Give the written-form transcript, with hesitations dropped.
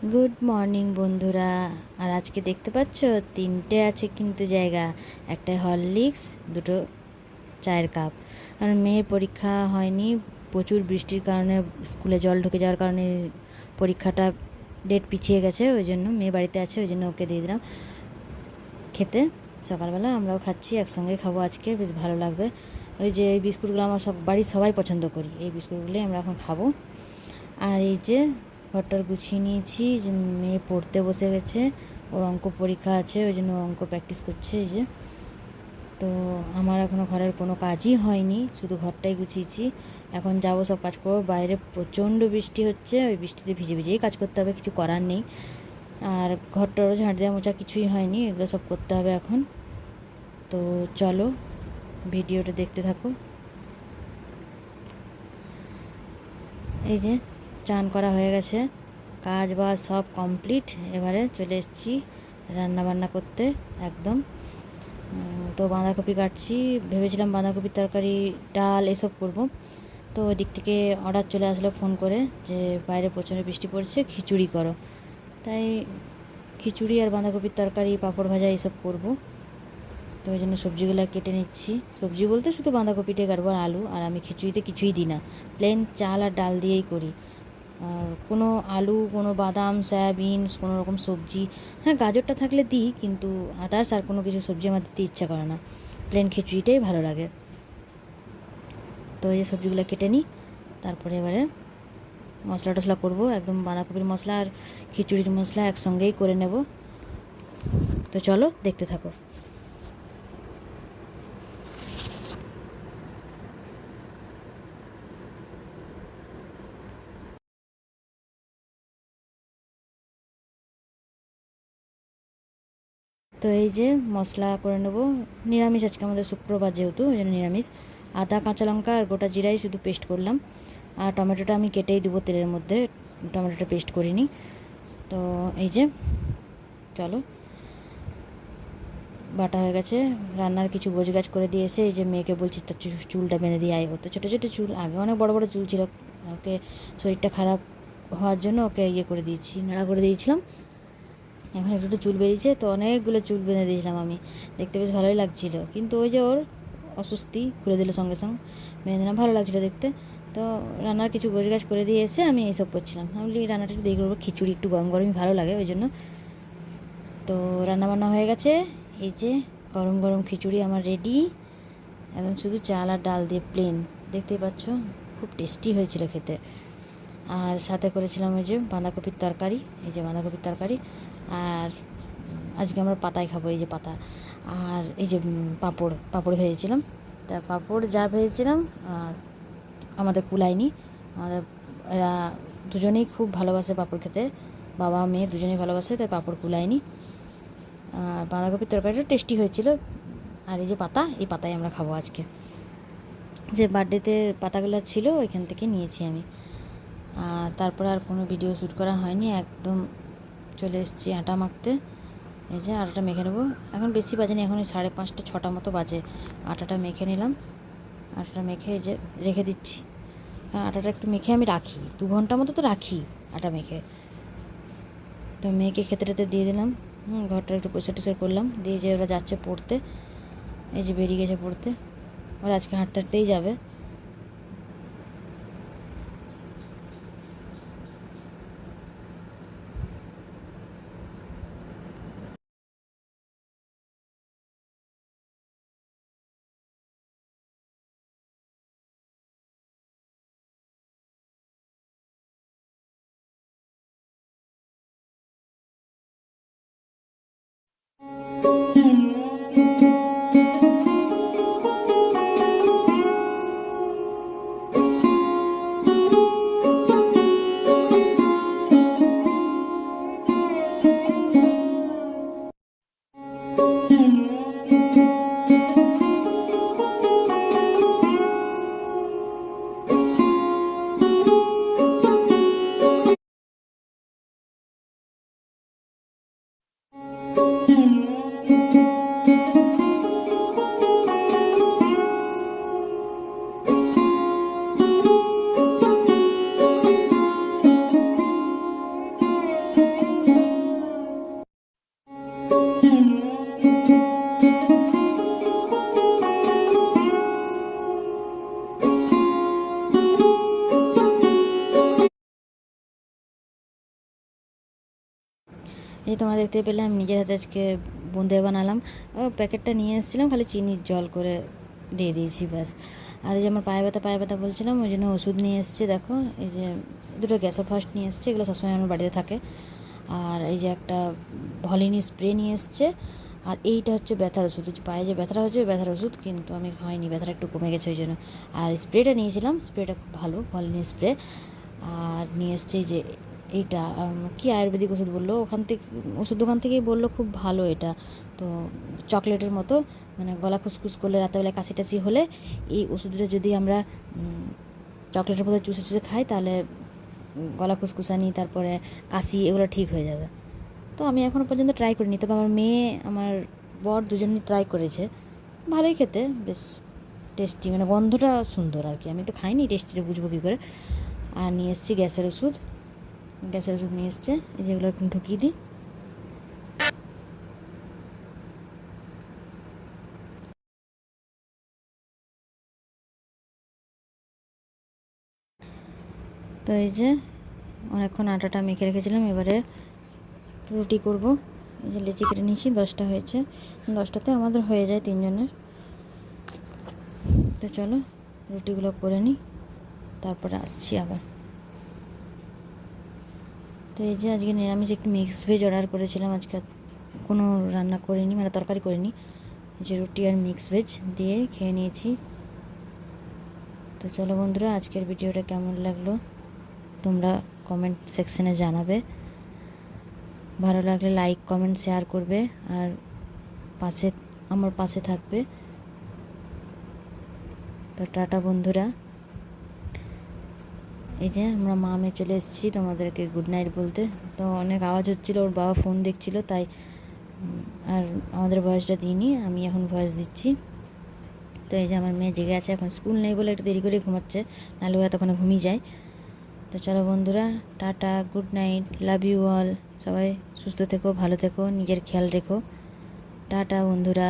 Good morning বন্ধুরা। আর আজকে দেখতে পাচ্ছ তিনটে আছে কিন্তু জায়গা, একটা হরলিক্স, দুটো চায়ের কাপ। কারণ মেয়ের পরীক্ষা হয়নি, প্রচুর বৃষ্টির কারণে স্কুলে জল ঢুকে যাওয়ার কারণে পরীক্ষাটা ডেট পিছিয়ে গেছে, ওই জন্য মেয়ে বাড়িতে আছে, ওই জন্য ওকে দিয়ে দিলাম খেতে। সকালবেলা আমরাও খাচ্ছি, একসঙ্গে খাবো আজকে, বেশ ভালো লাগবে। ওই যে এই বিস্কুটগুলো আমার সব বাড়ির সবাই পছন্দ করি, এই বিস্কুটগুলোই আমরা এখন খাবো। আর এই যে ঘরটার গুছিয়ে নিয়েছি, যে মেয়ে পড়তে বসে গেছে, ওর অঙ্ক পরীক্ষা আছে, ওই জন্য অঙ্ক প্র্যাকটিস করছে। এই যে, তো আমার এখনও ঘরের কোনো কাজই হয়নি, শুধু ঘরটাই গুছিয়েছি। এখন যাবো সব কাজ করবো। বাইরে প্রচণ্ড বৃষ্টি হচ্ছে, ওই বৃষ্টিতে ভিজে ভিজেই কাজ করতে হবে, কিছু করার নেই। আর ঘরটারও ঝাঁট দেওয়া মোছা কিছুই হয়নি, এগুলো সব করতে হবে এখন। তো চলো ভিডিওটা দেখতে থাকো। এই যে চান করা হয়ে গেছে, কাজ বাজ সব কমপ্লিট, এবারে চলে এসেছি রান্না বান্না করতে একদম। তো বাঁধাকপি কাটছি, ভেবেছিলাম বাঁধাকপির তরকারি, ডাল এসব করব। তো ওই দিক থেকে অর্ডার চলে আসলো ফোন করে, যে বাইরে প্রচণ্ড বৃষ্টি পড়ছে, খিচুড়ি করো। তাই খিচুড়ি আর বাঁধাকপির তরকারি, পাঁপড় ভাজা এইসব করব। তো ওই জন্য সবজিগুলো কেটে নিচ্ছি। সবজি বলতে শুধু বাঁধাকপিটাই কাটবো, আর আলু। আর আমি খিচুড়িতে কিছুই দিই না, প্লেন চাল আর ডাল দিয়েই করি। কোনো আলু, কোনো বাদাম, সয়াবিন, কোনো রকম সবজি, হ্যাঁ গাজরটা থাকলে দিই, কিন্তু আদার্স আর কোনো কিছু সবজি আমার দিতে ইচ্ছা করে না, প্লেন খিচুড়িটাই ভালো লাগে। তো এই যে সবজিগুলো কেটে নিই, তারপরে এবারে মশলা টশলা করবো, একদম বাঁধাকপির মশলা আর খিচুড়ির মশলা একসঙ্গেই করে নেব। তো চলো দেখতে থাকো। তো এই যে মশলা করে নেব, নিরামিষ আজকে আমাদের, শুক্রবার যেহেতু, ওই জন্য নিরামিষ। আদা, কাঁচা লঙ্কা আর গোটা জিরাই শুধু পেস্ট করলাম, আর টমেটোটা আমি কেটেই দেবো তেলের মধ্যে, টমেটোটা পেস্ট করিনি। তো এই যে চলো, বাটা হয়ে গেছে। রান্নার কিছু গোছগাছ করে দিয়ে এসে এই যে মেয়েকে বলছি তার চুলটা বেঁধে দিয়ে আয়। ও তো ছোটো ছোটো চুল, আগে অনেক বড় বড় চুল ছিল, ওকে শরীরটা খারাপ হওয়ার জন্য ওকে ইয়ে করে দিয়েছি, নাড়া করে দিয়েছিলাম। এখন একটু একটু চুল বেরিয়েছে, তো অনেকগুলো চুল বেঁধে দিয়েছিলাম আমি, দেখতে বেশ ভালোই লাগছিল। কিন্তু ওই যে ওর অস্বস্তি, খুলে দিল সঙ্গে সঙ্গে, বেঁধে দিলাম, ভালো লাগছিলো দেখতে। তো রান্নার কিছু গোছগাছ করে দিয়ে এসে আমি এইসব করছিলাম। আমি বলি রান্নাটা একটু দেরি করবো, খিচুড়ি একটু গরম গরমই ভালো লাগে, ওই জন্য। তো রান্নাবান্না হয়ে গেছে, এই যে গরম গরম খিচুড়ি আমার রেডি, একদম শুধু চাল আর ডাল দিয়ে প্লেন, দেখতেই পাচ্ছ, খুব টেস্টি হয়েছিল খেতে। আর সাথে করেছিলাম ওই যে বাঁধাকপির তরকারি, এই যে বাঁধাকপির তরকারি। আর আজকে আমরা পাতায় খাবো, এই যে পাতা। আর এই যে পাঁপড়, পাঁপড় ভেজেছিলাম। তা পাঁপড় যা ভেজেছিলাম আমাদের কুলায়নি। আমাদের এরা দুজনেই খুব ভালোবাসে পাঁপড় খেতে, বাবা মেয়ে দুজনেই ভালোবাসে, তাই পাঁপড় কুলায়নি। আর বাঁধাকপির তরকারিটা টেস্টি হয়েছিল। আর এই যে পাতা, এই পাতায় আমরা খাবো আজকে, যে বার্থডেতে পাতাগুলো ছিল ওইখান থেকে নিয়েছি আমি। আর তারপরে আর কোনো ভিডিও শ্যুট করা হয়নি, একদম চলে এসেছি আটা মাখতে। এই যে আটাটা মেখে নেবো, এখন বেশি বাজেনি, এখন 5:30 6টা মতো বাজে। আটাটা মেখে নিলাম, আটাটা মেখে এই যে রেখে দিচ্ছি। আটাটা একটু মেখে আমি রাখি, 2 ঘন্টা মতো তো রাখি আটা মেখে। তো মেয়েকে খেতে টেতে দিয়ে দিলাম, ঘরটা একটু পরিষ্কার টরিষ্কার করলাম, দিয়ে যে ওরা যাচ্ছে পড়তে, এই যে বেরিয়ে গেছে পড়তে, ওরা আজকে হাঁটতে হাঁটতেই যাবে। এই তোমরা দেখতে পেলে আমি নিজের হাতে আজকে বোঁদে বানালাম। প্যাকেটটা নিয়ে এসেছিলাম, খালি চিনির জল করে দিয়ে দিয়েছি ব্যাস। আর এই যে আমার পায়ে ব্যথা বলছিলাম, ওই জন্য ওষুধ নিয়ে এসছে। দেখো এই যে দুটো গ্যাসো ফার্স্ট নিয়ে এসছে, এগুলো সবসময় আমার বাড়িতে থাকে। আর এই যে একটা ভলিনি স্প্রে নিয়ে এসছে। আর এইটা হচ্ছে ব্যথার ওষুধ, পায়ে যে ব্যথাটা হচ্ছে ব্যথার ওষুধ, কিন্তু আমি খাইনি, ব্যথাটা একটু কমে গেছে ওই জন্য। আর স্প্রেটা নিয়েছিলাম, স্প্রেটা খুব ভালো, ভলিনি স্প্রে। আর নিয়ে এসছে যে এইটা কি আয়ুর্বেদিক ওষুধ বললো, ওখান থেকে ওষুধ দোকান থেকেই বললো খুব ভালো এটা। তো চকলেটের মতো, মানে গলা খুসখুস করলে, রাতেবেলায় কাশি টাশি হলে এই ওষুধটা যদি আমরা চকলেটের মতো চুষে চুষে খাই, তাহলে গলা খুসখুসানি, তারপরে কাশি, এগুলো ঠিক হয়ে যাবে। তো আমি এখনও পর্যন্ত ট্রাই করিনি, তবে আমার মেয়ে আমার বর দুজনেই ট্রাই করেছে। ভালোই খেতে, বেশ টেস্টি, মানে গন্ধটা সুন্দর আর কি। আমি তো খাইনি, টেস্টিটা বুঝবো কী করে। আর নিয়ে এসেছি গ্যাসের ওষুধ নিয়ে এসছে, এই যেগুলো এখন ঢুকিয়ে দিই। তো এই যে অনেকক্ষণ আটাটা মেখে রেখেছিলাম, এবারে রুটি করব। এই যে লেচি কেটে নিয়েছি, 10টা হয়েছে, 10টাতে আমাদের হয়ে যায় 3 জনের। তো চলো রুটিগুলো করে নিই, তারপরে আসছি আবার। তো এই যে আজকে নিরামিষ একটু মিক্স ভেজ অর্ডার করেছিলাম, আজকে কোনো রান্না করিনি, মানে তরকারি করিনি। যে রুটি আর মিক্স ভেজ দিয়ে খেয়ে নিয়েছি। তো চলো বন্ধুরা, আজকের ভিডিওটা কেমন লাগলো তোমরা কমেন্ট সেকশনে জানাবে। ভালো লাগলে লাইক কমেন্ট শেয়ার করবে, আর আমার পাশে থাকবে। তো টাটা বন্ধুরা। এই যে আমরা মা মেয়ে চলে এসেছি তোমাদেরকে গুড নাইট বলতে। তো অনেক আওয়াজ হচ্ছিল, ওর বাবা ফোন দেখছিল, তাই আর আমাদের ভয়েসটা দিইনি, আমি এখন ভয়েস দিচ্ছি। তো এই যে আমার মেয়ে জেগে আছে, এখন স্কুল নেই বলে একটু দেরি করে ঘুমাচ্ছে, নাহলে ও এতক্ষণে ঘুমিয়ে যায়। তো চলো বন্ধুরা, টাটা, good night, love you all. সবাই সুস্থ থেকো, ভালো থেকো, নিজের খেয়াল রেখো। টাটা বন্ধুরা।